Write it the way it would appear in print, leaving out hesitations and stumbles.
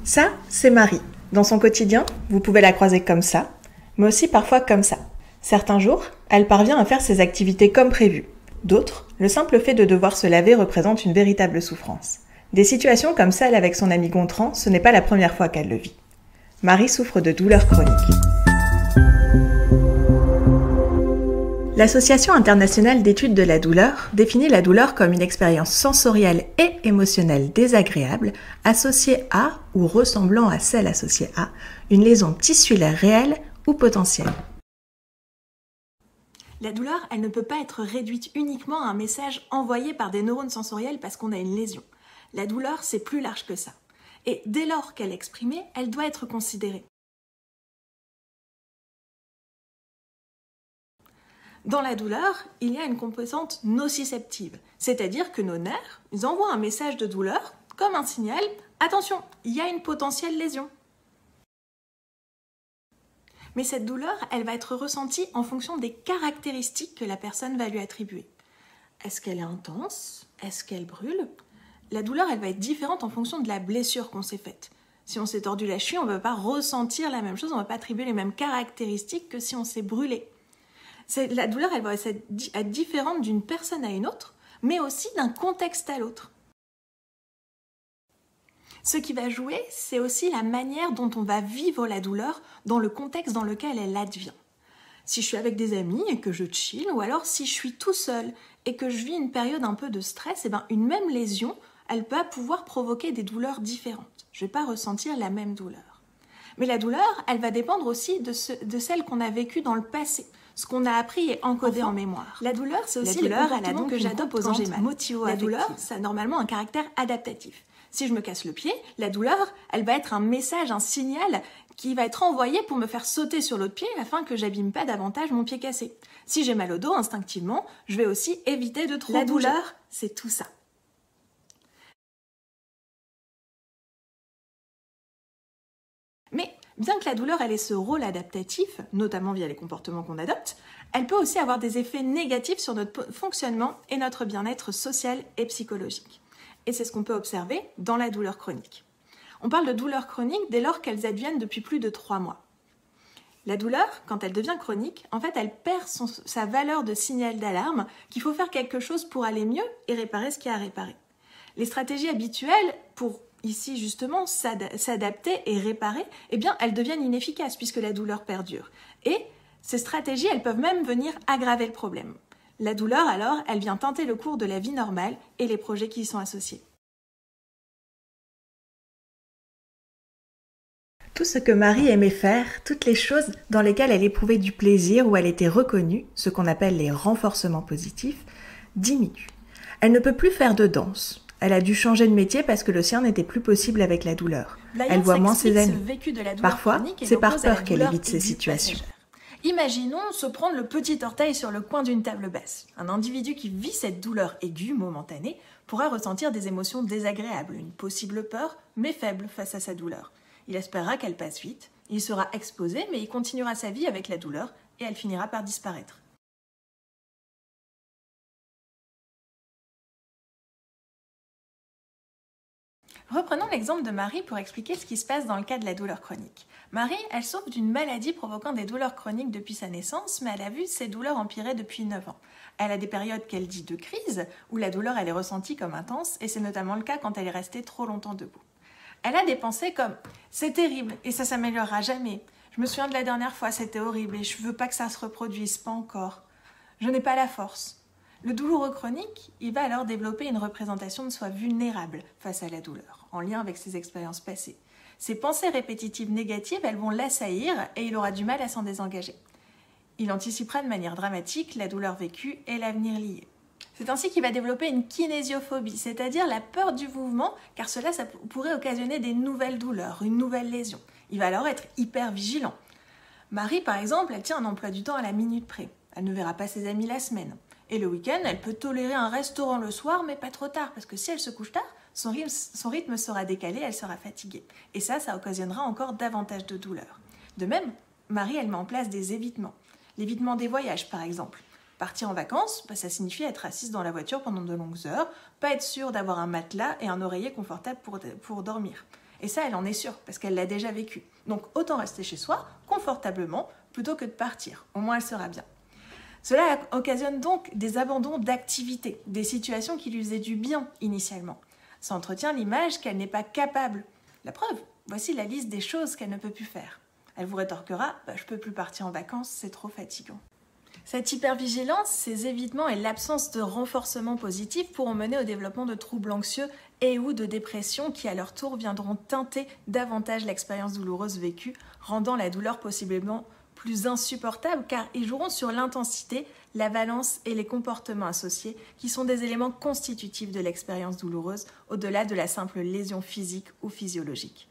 Ça, c'est Marie. Dans son quotidien, vous pouvez la croiser comme ça, mais aussi parfois comme ça. Certains jours, elle parvient à faire ses activités comme prévu. D'autres, le simple fait de devoir se laver représente une véritable souffrance. Des situations comme celle avec son ami Gontran, ce n'est pas la première fois qu'elle le vit. Marie souffre de douleurs chroniques. L'Association internationale d'études de la douleur définit la douleur comme une expérience sensorielle et émotionnelle désagréable associée à ou ressemblant à celle associée à une lésion tissulaire réelle ou potentielle. La douleur, elle ne peut pas être réduite uniquement à un message envoyé par des neurones sensoriels parce qu'on a une lésion. La douleur, c'est plus large que ça. Et dès lors qu'elle est exprimée, elle doit être considérée. Dans la douleur, il y a une composante nociceptive, c'est-à-dire que nos nerfs ils envoient un message de douleur comme un signal « Attention, il y a une potentielle lésion ». Mais cette douleur, elle va être ressentie en fonction des caractéristiques que la personne va lui attribuer. Est-ce qu'elle est intense? Est-ce qu'elle brûle? La douleur, elle va être différente en fonction de la blessure qu'on s'est faite. Si on s'est tordu la cheville, on ne va pas ressentir la même chose, on ne va pas attribuer les mêmes caractéristiques que si on s'est brûlé. La douleur, elle va être différente d'une personne à une autre, mais aussi d'un contexte à l'autre. Ce qui va jouer, c'est aussi la manière dont on va vivre la douleur dans le contexte dans lequel elle advient. Si je suis avec des amis et que je chill, ou alors si je suis tout seul et que je vis une période un peu de stress, une même lésion, elle va pouvoir provoquer des douleurs différentes. Je ne vais pas ressentir la même douleur. Mais la douleur, elle va dépendre aussi de celle qu'on a vécue dans le passé. Ce qu'on a appris et encodé en mémoire. La douleur, c'est aussi les comportements que j'adopte quand j'ai mal. La douleur, ça a normalement un caractère adaptatif. Si je me casse le pied, la douleur, elle va être un message, un signal qui va être envoyé pour me faire sauter sur l'autre pied afin que j'abîme pas davantage mon pied cassé. Si j'ai mal au dos, instinctivement, je vais aussi éviter de trop bouger. La douleur, c'est tout ça. Mais bien que la douleur ait ce rôle adaptatif, notamment via les comportements qu'on adopte, elle peut aussi avoir des effets négatifs sur notre fonctionnement et notre bien-être social et psychologique. Et c'est ce qu'on peut observer dans la douleur chronique. On parle de douleur chronique dès lors qu'elles adviennent depuis plus de 3 mois. La douleur, quand elle devient chronique, en fait, elle perd sa valeur de signal d'alarme qu'il faut faire quelque chose pour aller mieux et réparer ce qu'il y a à réparer. Les stratégies habituelles pour ici justement s'adapter et réparer, elles deviennent inefficaces puisque la douleur perdure. Et ces stratégies, elles peuvent même venir aggraver le problème. La douleur, alors, elle vient teinter le cours de la vie normale et les projets qui y sont associés. Tout ce que Marie aimait faire, toutes les choses dans lesquelles elle éprouvait du plaisir ou elle était reconnue, ce qu'on appelle les renforcements positifs, diminuent. Elle ne peut plus faire de danse. Elle a dû changer de métier parce que le sien n'était plus possible avec la douleur. Elle voit moins ses amis. Parfois, c'est par peur qu'elle évite ces situations. Imaginons se prendre le petit orteil sur le coin d'une table basse. Un individu qui vit cette douleur aiguë, momentanée, pourra ressentir des émotions désagréables, une possible peur, mais faible face à sa douleur. Il espérera qu'elle passe vite, il sera exposé, mais il continuera sa vie avec la douleur et elle finira par disparaître. Reprenons l'exemple de Marie pour expliquer ce qui se passe dans le cas de la douleur chronique. Marie, elle souffre d'une maladie provoquant des douleurs chroniques depuis sa naissance, mais elle a vu ses douleurs empirer depuis 9 ans. Elle a des périodes qu'elle dit de crise, où la douleur elle est ressentie comme intense, et c'est notamment le cas quand elle est restée trop longtemps debout. Elle a des pensées comme « c'est terrible et ça s'améliorera jamais. Je me souviens de la dernière fois, c'était horrible et je veux pas que ça se reproduise, pas encore. Je n'ai pas la force. » Le douloureux chronique, il va alors développer une représentation de soi vulnérable face à la douleur, en lien avec ses expériences passées. Ces pensées répétitives négatives, elles vont l'assaillir et il aura du mal à s'en désengager. Il anticipera de manière dramatique la douleur vécue et l'avenir lié. C'est ainsi qu'il va développer une kinésiophobie, c'est-à-dire la peur du mouvement, car ça pourrait occasionner des nouvelles douleurs, une nouvelle lésion. Il va alors être hyper vigilant. Marie, par exemple, elle tient un emploi du temps à la minute près. Elle ne verra pas ses amis la semaine. Et le week-end, elle peut tolérer un restaurant le soir, mais pas trop tard, parce que si elle se couche tard, son rythme sera décalé, elle sera fatiguée. Et ça occasionnera encore davantage de douleur. De même, Marie, elle met en place des évitements. L'évitement des voyages, par exemple. Partir en vacances, ça signifie être assise dans la voiture pendant de longues heures, pas être sûre d'avoir un matelas et un oreiller confortable pour dormir. Et ça, elle en est sûre, parce qu'elle l'a déjà vécu. Donc autant rester chez soi, confortablement, plutôt que de partir. Au moins, elle sera bien. Cela occasionne donc des abandons d'activités, des situations qui lui faisaient du bien initialement. Ça entretient l'image qu'elle n'est pas capable. La preuve, voici la liste des choses qu'elle ne peut plus faire. Elle vous rétorquera « je ne peux plus partir en vacances, c'est trop fatigant ». Cette hypervigilance, ces évitements et l'absence de renforcement positif pourront mener au développement de troubles anxieux et ou de dépression qui, à leur tour, viendront teinter davantage l'expérience douloureuse vécue, rendant la douleur possiblement plus insupportable car ils joueront sur l'intensité, la valence et les comportements associés qui sont des éléments constitutifs de l'expérience douloureuse au-delà de la simple lésion physique ou physiologique.